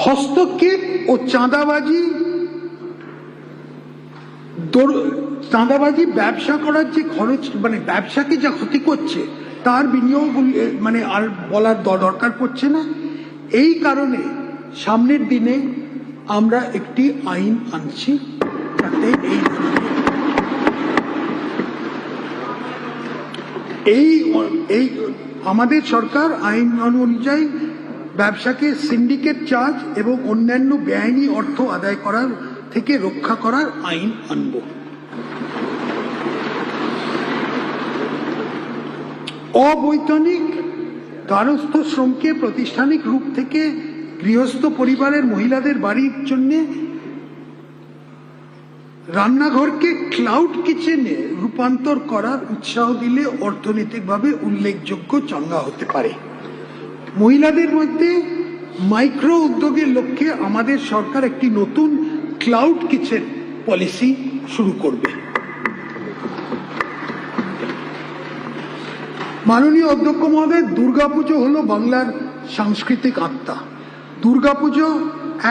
হস্তক্ষেপ ও চাঁদাবাজি ব্যবসা করার যে খরচ, মানে ব্যবসাকে যা ক্ষতি করছে তার বিনিয়োগ মানে আর বলার দরকার পড়ছে না। এই কারণে সামনের দিনে আমরা একটি আইন আনছি যাতে এই আমাদের সরকার আইন অনুযায়ী ব্যবসাকে সিন্ডিকেট চার্জ এবং অন্যান্য বেআইনি অর্থ আদায় করার থেকে রক্ষা করার আইন আনব। অবৈতনিক গার্হস্থ্য শ্রমকে প্রাতিষ্ঠানিক রূপ থেকে গৃহস্থ পরিবারের মহিলাদের বাড়ির জন্য রান্নাঘরকে ক্লাউড কিচেনে রূপান্তর করার উৎসাহ দিলে অর্থনৈতিকভাবে উল্লেখযোগ্য চাঙ্গা হতে পারে। মহিলাদের মধ্যে মাইক্রো উদ্যোগের লক্ষ্যে আমাদের সরকার একটি নতুন ক্লাউড কিচেন পলিসি শুরু করবে। মাননীয় অধ্যক্ষ মহোদয়, দুর্গাপুজো হলো বাংলার সাংস্কৃতিক আত্মা। দুর্গাপুজো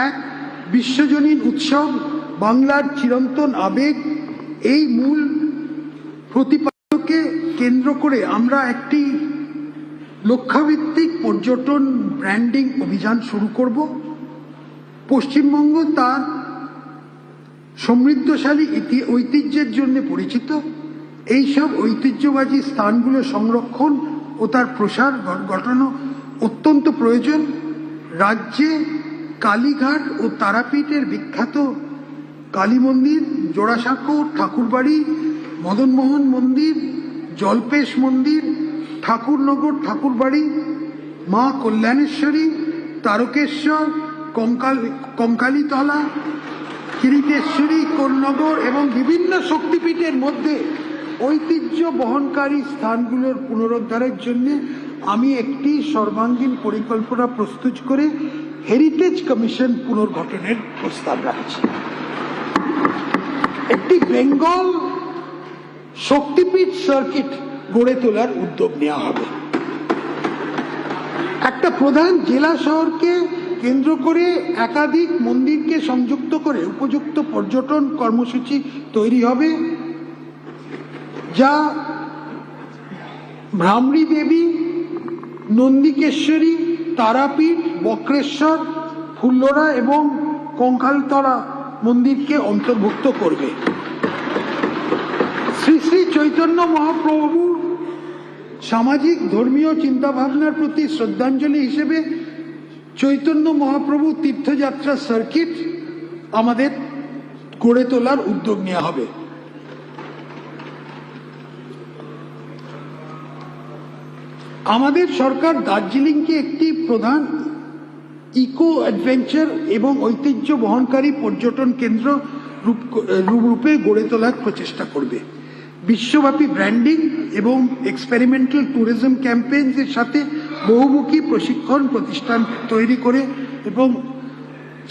এক বিশ্বজনীন উৎসব, বাংলার চিরন্তন আবেগ। এই মূল প্রতিপাদ্যকে কেন্দ্র করে আমরা একটি লক্ষ্যভিত্তিক পর্যটন ব্র্যান্ডিং অভিযান শুরু করব। পশ্চিমবঙ্গ তার সমৃদ্ধশালী ঐতিহ্যের জন্য পরিচিত। এইসব ঐতিহ্যবাহী স্থানগুলো সংরক্ষণ ও তার প্রসার ঘটানো অত্যন্ত প্রয়োজন। রাজ্যে কালীঘাট ও তারাপীঠের বিখ্যাত কালী মন্দির, জোড়াসাঁকো ঠাকুরবাড়ি, মদনমোহন মন্দির, জল্পেশ মন্দির, ঠাকুরনগর ঠাকুরবাড়ি, মা কল্যাণেশ্বরী, তারকেশ্বর, কঙ্কালীতলা, কিরিটেশ্বরী, কোন্নগর এবং বিভিন্ন শক্তিপীঠের মধ্যে ঐতিহ্য বহনকারী স্থানগুলোর পুনরুদ্ধারের জন্য আমি একটি সর্বাঙ্গীন পরিকল্পনা প্রস্তুত করে হেরিটেজ কমিশন পুনর্গঠনের প্রস্তাব রাখছি। একটি বেঙ্গল শক্তিপীঠ সার্কিট গড়ে তোলার উদ্যোগ নেওয়া হবে। একটা প্রধান জেলা শহরকে কেন্দ্র করে একাধিক মন্দিরকে সংযুক্ত করে উপযুক্ত পর্যটন কর্মসূচি তৈরি হবে, যা ভ্রামরী দেবী, নন্দিকেশ্বরী, তারাপীঠ, বক্রেশ্বর, ফুল্লরা এবং কঙ্কালতলা মন্দিরকে অন্তর্ভুক্ত করবে। শ্রী শ্রী চৈতন্য মহাপ্রভু সামাজিক ধর্মীয় চিন্তাভাবনার প্রতি শ্রদ্ধাঞ্জলি হিসেবে চৈতন্য মহাপ্রভু তীর্থযাত্রা সার্কিট আমাদের গড়ে তোলার উদ্যোগ নেওয়া হবে। আমাদের সরকার দার্জিলিংকে একটি প্রধান ইকো অ্যাডভেঞ্চার এবং ঐতিহ্য বহনকারী পর্যটন কেন্দ্র রূপে গড়ে তোলার প্রচেষ্টা করবে। বিশ্বব্যাপী ব্র্যান্ডিং এবং এক্সপেরিমেন্টাল ট্যুরিজম ক্যাম্পেইনের সাথে বহুমুখী প্রশিক্ষণ প্রতিষ্ঠান তৈরি করে এবং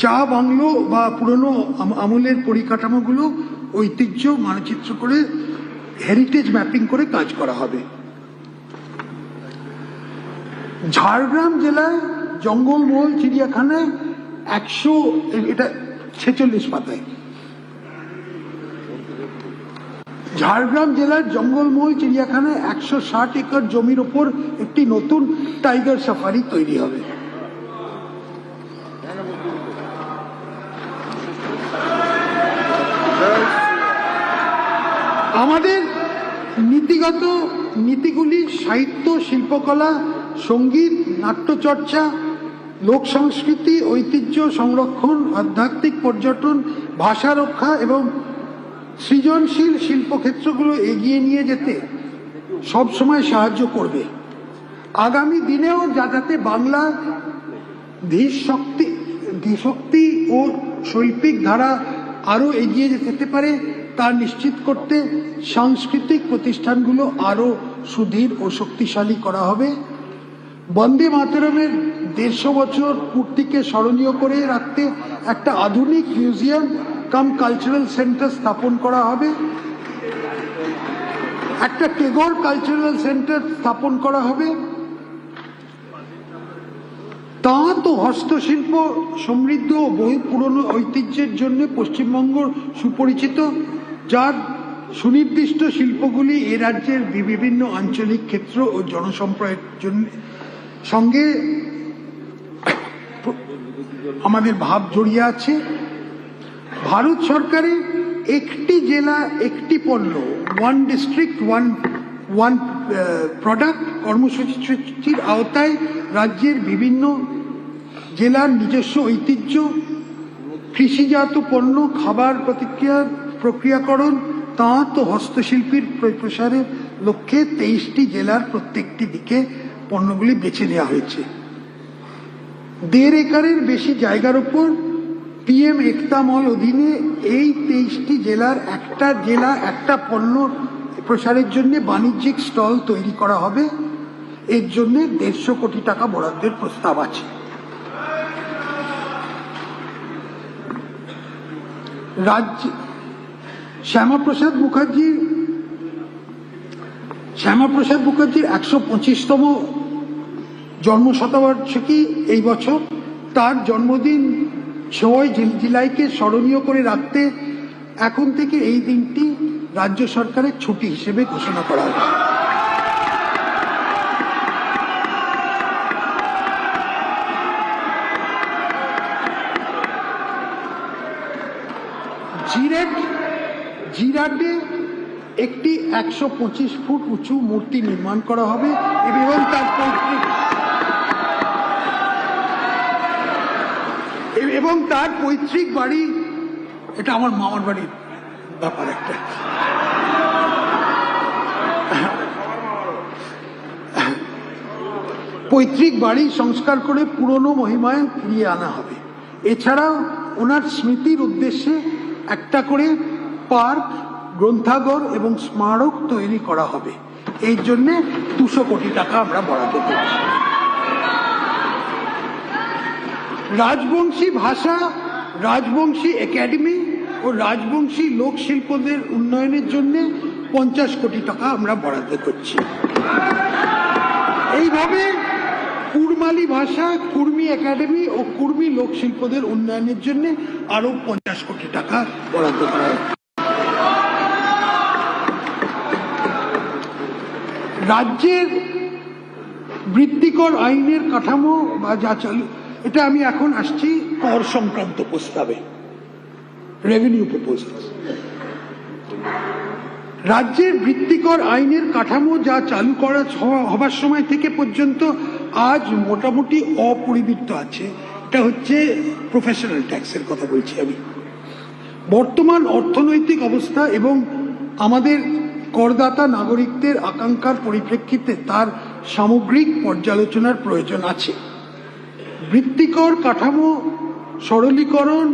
চা বাংলো বা পুরনো আমলের পরিকাঠামোগুলো ঐতিহ্য মানচিত্র করে হেরিটেজ ম্যাপিং করে কাজ করা হবে। ঝাড়গ্রাম জেলায় জঙ্গলমহল চিড়িয়াখানায় 146 পাতায় ঝাড়গ্রাম জেলার জঙ্গলমহল চিড়িয়াখানায় 160 একর জমির ওপর একটি নতুন টাইগার সাফারি তৈরি হবে। আমাদের নীতিগুলি সাহিত্য, শিল্পকলা, সঙ্গীত, নাট্যচর্চা, লোক সংস্কৃতি, ঐতিহ্য সংরক্ষণ, আধ্যাত্মিক পর্যটন, ভাষা রক্ষা এবং সৃজনশীল শিল্পক্ষেত্রগুলো এগিয়ে নিয়ে যেতে সবসময় সাহায্য করবে। আগামী দিনেও যাতে বাংলা ধীশক্তি ও শৈল্পিক ধারা আরও এগিয়ে যেতে পারে তা নিশ্চিত করতে সাংস্কৃতিক প্রতিষ্ঠানগুলো আরও সুদৃঢ় ও শক্তিশালী করা হবে। বন্দে মাতরমের 150 বছর পূর্তিকে স্মরণীয় করে রাখতে একটা আধুনিক মিউজিয়াম কাম কালচারাল সেন্টার স্থাপন করা হবে। একটা টেগোর কালচারাল সেন্টার স্থাপন করা হবে। তাঁত ও হস্তশিল্প সমৃদ্ধ ও বহু পুরনো ঐতিহ্যের জন্য পশ্চিমবঙ্গ সুপরিচিত, যার সুনির্দিষ্ট শিল্পগুলি এ রাজ্যের বিভিন্ন আঞ্চলিক ক্ষেত্র ও জনসম্প্রদায়ের জন্য সঙ্গে আমাদের ভাব জড়িয়ে আছে। ভারত সরকারের একটি জেলা একটি পণ্য, ওয়ান ডিস্ট্রিক্ট ওয়ান প্রোডাক্ট কর্মসূচির আওতায় রাজ্যের বিভিন্ন জেলার নিজস্ব ঐতিহ্য, কৃষিজাত পণ্য, খাবার প্রক্রিয়াকরণ, তাঁত ও হস্তশিল্পের প্রসারের লক্ষ্যে 23টি জেলার প্রত্যেকটি দিকে পণ্যগুলি বেছে নেওয়া হয়েছে। 1.5 একরের বেশি জায়গার উপর PM একতা মল অধীনে এই 23টি জেলার একটা জেলা একটা পণ্য প্রসারের জন্য বাণিজ্যিক স্টল তৈরি করা হবে। এর জন্য 150 কোটি টাকা বরাদ্দের প্রস্তাব আছে। শ্যামাপ্রসাদ মুখার্জির 125তম জন্মশতবার্ষিকী এই বছর। তার জন্মদিন 6 জুলাইকে স্মরণীয় করে রাখতে এখন থেকে এই দিনটি রাজ্য সরকারের ছুটি হিসেবে ঘোষণা করা হবে। জিরাটে একটি 125 ফুট উঁচু মূর্তি নির্মাণ করা হবে এবং তার পৈতৃক বাড়ি, এটা আমার মামার বাড়ির ব্যাপার একটা, পৈতৃক বাড়ি সংস্কার করে পুরনো মহিমায় ফিরিয়ে আনা হবে। এছাড়াও ওনার স্মৃতির উদ্দেশ্যে একটা করে পার্ক, গ্রন্থাগার এবং স্মারক তৈরি করা হবে। এই জন্য 200 কোটি টাকা আমরা বরাদ্দ করছি। রাজবংশী ভাষা, রাজবংশী একাডেমি ও রাজবংশী লোকশিল্পদের উন্নয়নের জন্য 50 কোটি টাকা আমরা বরাদ্দ করছি। এইভাবে কুড়মালি ভাষা, কুর্মী একাডেমি ও কুর্মী লোকশিল্পদের উন্নয়নের জন্য আরো 50 কোটি টাকা বরাদ্দ করা হবে। রাজ্যের বৃত্তিকর আইনের কাঠামো বা যা চালু, এটা আমি এখন আসছি কর সংক্রান্ত প্রস্তাবে, রেভিনিউ প্রপোজাল। রাজ্যের বৃত্তিকর আইনের কাঠামো যা চালু করা হবার সময় থেকে পর্যন্ত আজ মোটামুটি অপরিবর্তিত আছে। এটা হচ্ছে প্রফেশনাল ট্যাক্সের কথা বলছি আমি। বর্তমান অর্থনৈতিক অবস্থা এবং আমাদের করদাতা নাগরিকদের আকাঙ্ক্ষার পরিপ্রেক্ষিতে তার সামগ্রিক পর্যালোচনার প্রয়োজন আছে। বৃত্তিকর কাঠামো সরলীকরণ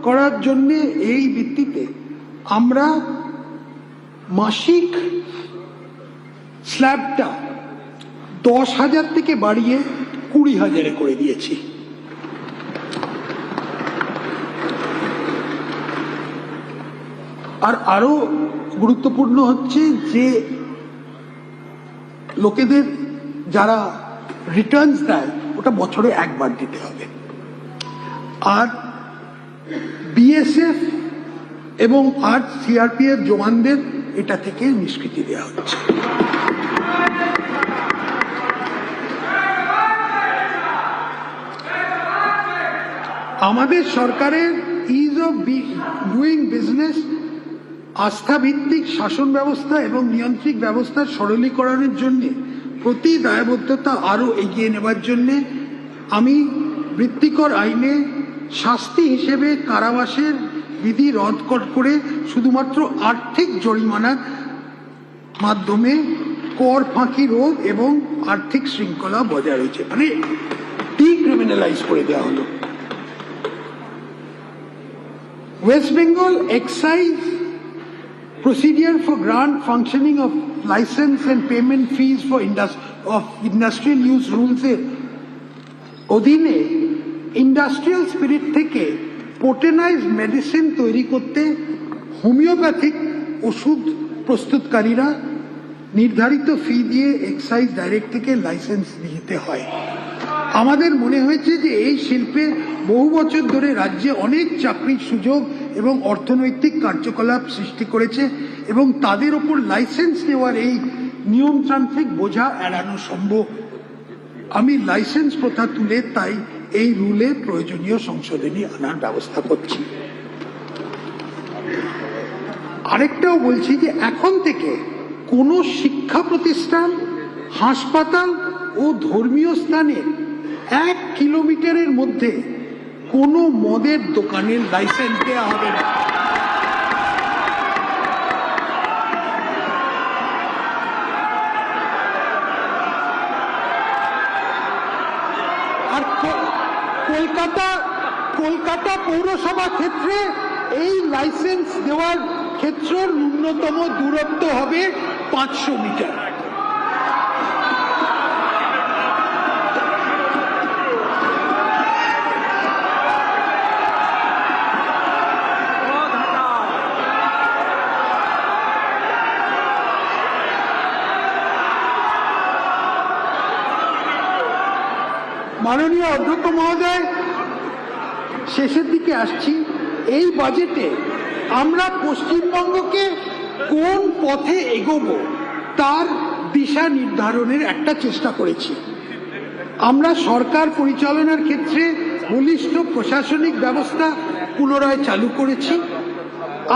করার জন্য এই ভিত্তিতে আমরা মাসিক স্ল্যাবটা 10,000 থেকে বাড়িয়ে 20,000 করে দিয়েছি। আর আরো গুরুত্বপূর্ণ হচ্ছে যে লোকেদের যারা রিটার্নস দেয় ওটা বছরে একবার দিতে হবে। আর BSF এবং আর CRPF জওয়ানদের এটা থেকে নিষ্কৃতি দেওয়া হচ্ছে। আমাদের সরকারের ইজ অফ ডুইং বিজনেস, আস্থাভিত্তিক শাসন ব্যবস্থা এবং নিয়ন্ত্রক ব্যবস্থার সরলীকরণের জন্য প্রতি দায়বদ্ধতা আরো এগিয়ে নেবার জন্য আমি বৃত্তিকর আইনে শাস্তি হিসেবে কারাবাসের বিধি রদ করে শুধুমাত্র আর্থিক জরিমানার মাধ্যমে কর ফাঁকি রোধ এবং আর্থিক শৃঙ্খলা বজায় রয়েছে, মানে ডিক্রিমিনালাইজ করে দেওয়া হলো। West Bengal excise procedure for grant functioning of license and payment fees for industrial use rules এর অধীনে ইন্ডাস্ট্রিয়াল স্পিরিট থেকে পোটেনাইজড মেডিসিন তৈরি করতে হোমিওপ্যাথিক ওষুধ প্রস্তুতকারীরা নির্ধারিত ফি দিয়ে এক্সাইজ ডাইরেক্ট থেকে লাইসেন্স নিতে হয়। আমাদের মনে হয়েছে যে এই শিল্পে বহু বছর ধরে রাজ্যে অনেক চাকরির সুযোগ এবং অর্থনৈতিক কার্যকলাপ সৃষ্টি করেছে এবং তাদের ওপর লাইসেন্স নেওয়ার এই নিয়মতান্ত্রিক বোঝা এড়ানো সম্ভব। আমি লাইসেন্স প্রথা তুলে তাই এই রুলে প্রয়োজনীয় সংশোধনী আনার ব্যবস্থা করছি। আরেকটাও বলছি যে এখন থেকে কোনো শিক্ষা প্রতিষ্ঠান, হাসপাতাল ও ধর্মীয় স্থানে 1 কিলোমিটারের মধ্যে কোনো মদের দোকানের লাইসেন্স দেওয়া হবে না। আর কলকাতা পৌরসভা ক্ষেত্রে এই লাইসেন্স দেওয়ার ক্ষেত্রের ন্যূনতম দূরত্ব হবে 500 মিটার। মাননীয় অধ্যক্ষ মহোদয়, শেষের দিকে আসছি। এই বাজেটে আমরা পশ্চিমবঙ্গকে কোন পথে এগোবো তার দিশা নির্ধারণের একটা চেষ্টা করেছি। আমরা সরকার পরিচালনার ক্ষেত্রে বলিষ্ঠ প্রশাসনিক ব্যবস্থা পুনরায় চালু করেছি।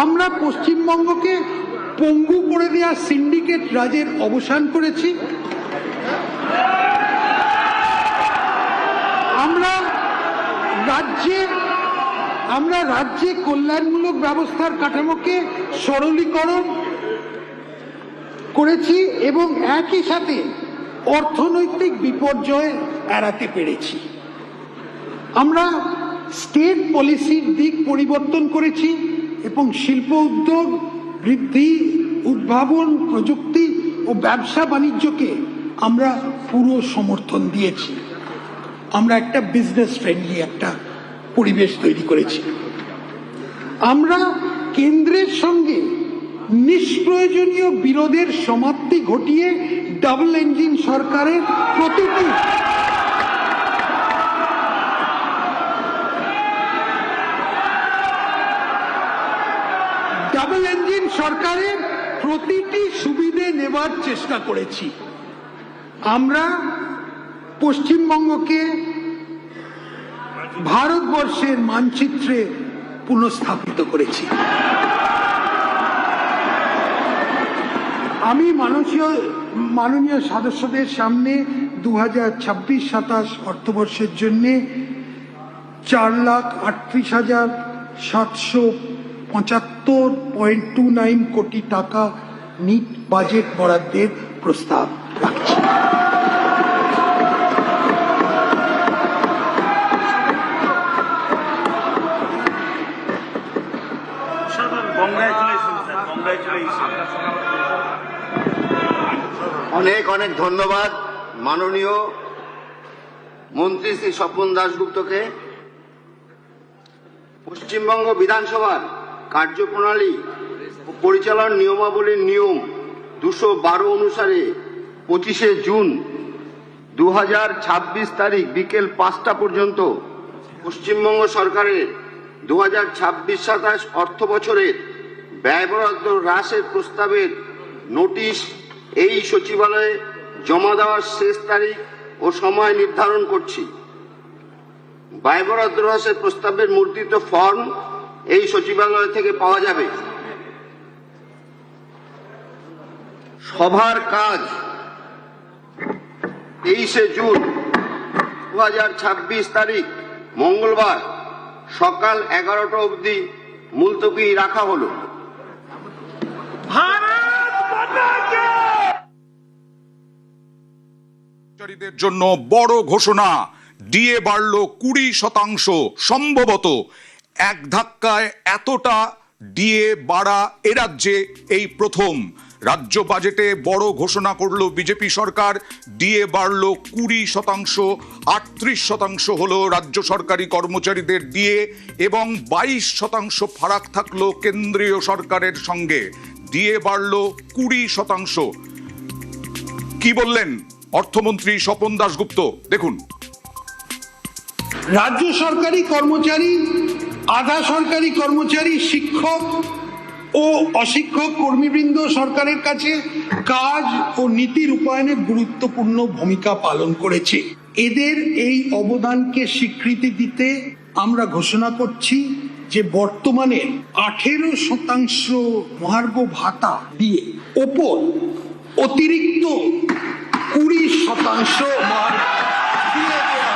আমরা পশ্চিমবঙ্গকে পঙ্গু করে দেওয়া সিন্ডিকেট রাজের অবসান করেছি। আমরা রাজ্যে কল্যাণমূলক ব্যবস্থার কাঠামোকে সরলীকরণ করেছি এবং একই সাথে অর্থনৈতিক বিপর্যয় এড়াতে পেরেছি। আমরা স্টেট পলিসির দিক পরিবর্তন করেছি এবং শিল্প উদ্যোগ বৃদ্ধি, উদ্ভাবন, প্রযুক্তি ও ব্যবসা বাণিজ্যকে আমরা পুরো সমর্থন দিয়েছি। আমরা একটা বিজনেস ফ্রেন্ডলি একটা পরিবেশ তৈরি করেছি। আমরা কেন্দ্রের সঙ্গে নিষ্প্রয়োজনীয় বিরোধের সমাপ্তি ঘটিয়ে ডাবল ইঞ্জিন সরকারের প্রতিটি সুবিধে নেবার চেষ্টা করেছি। আমরা পশ্চিমবঙ্গকে ভারতবর্ষের মানচিত্রে পুনঃস্থাপিত করেছি। আমি মাননীয় সদস্যদের সামনে 2026-27 অর্থবর্ষের জন্য 4,38,775.29 কোটি টাকা নিট বাজেট বরাদ্দের প্রস্তাব রাখছি। অনেক অনেক ধন্যবাদ মাননীয় মন্ত্রী শ্রী স্বপন দাশগুপ্তকে। পশ্চিমবঙ্গ বিধানসভার কার্যপ্রণালী ও পরিচালন নিয়মাবলীর নিয়ম 212 অনুসারে 25শে জুন 2026 তারিখ বিকেল 5টা পর্যন্ত পশ্চিমবঙ্গ সরকারের 2026-27 অর্থ বছরের ব্যয় বরাদ্দ হ্রাসের প্রস্তাবের নোটিশ এই সচিবালয়ে জমা দেওয়ার শেষ তারিখ ও সময় নির্ধারণ করছি। ব্যয় বরাদ্দ হ্রাসের প্রস্তাবের মুদ্রিত ফর্ম এই সচিবালয় থেকে পাওয়া যাবে। সভার কাজ 23শে জুন 2026 তারিখ মঙ্গলবার সকাল 11টা অবধি মুলতবি রাখা হলো। কর্মচারীদের জন্য বড় ঘোষণা, ডিএ বাড়ল 20%। সম্ভবত এক ধাক্কায় এতটা ডিএ বাড়া এ রাজ্যে এই প্রথম। রাজ্য বাজেটে বড় ঘোষণা করল বিজেপি সরকার। ডিএ বাড়ল 20%, 38% হলো রাজ্য সরকারি কর্মচারীদের ডিএ এবং 22% ফারাক থাকলো কেন্দ্রীয় সরকারের সঙ্গে। ডিএ বাড়ল 20%। কি বললেন অর্থমন্ত্রী স্বপন দাশগুপ্ত, দেখুন। রাজ্য সরকারি কর্মচারী, আধা সরকারি কর্মচারী, শিক্ষক ও অশিক্ষক কর্মীবৃন্দ সরকারের কাছে কাজ ও নীতি রূপায়ণে গুরুত্বপূর্ণ ভূমিকা পালন করেছে। এদের এই অবদানকে স্বীকৃতি দিতে আমরা ঘোষণা করছি যে বর্তমানে 18% মহার্ঘ ভাতা দিয়ে ওপর অতিরিক্ত 20% মহার্ঘ দিয়ে দেওয়া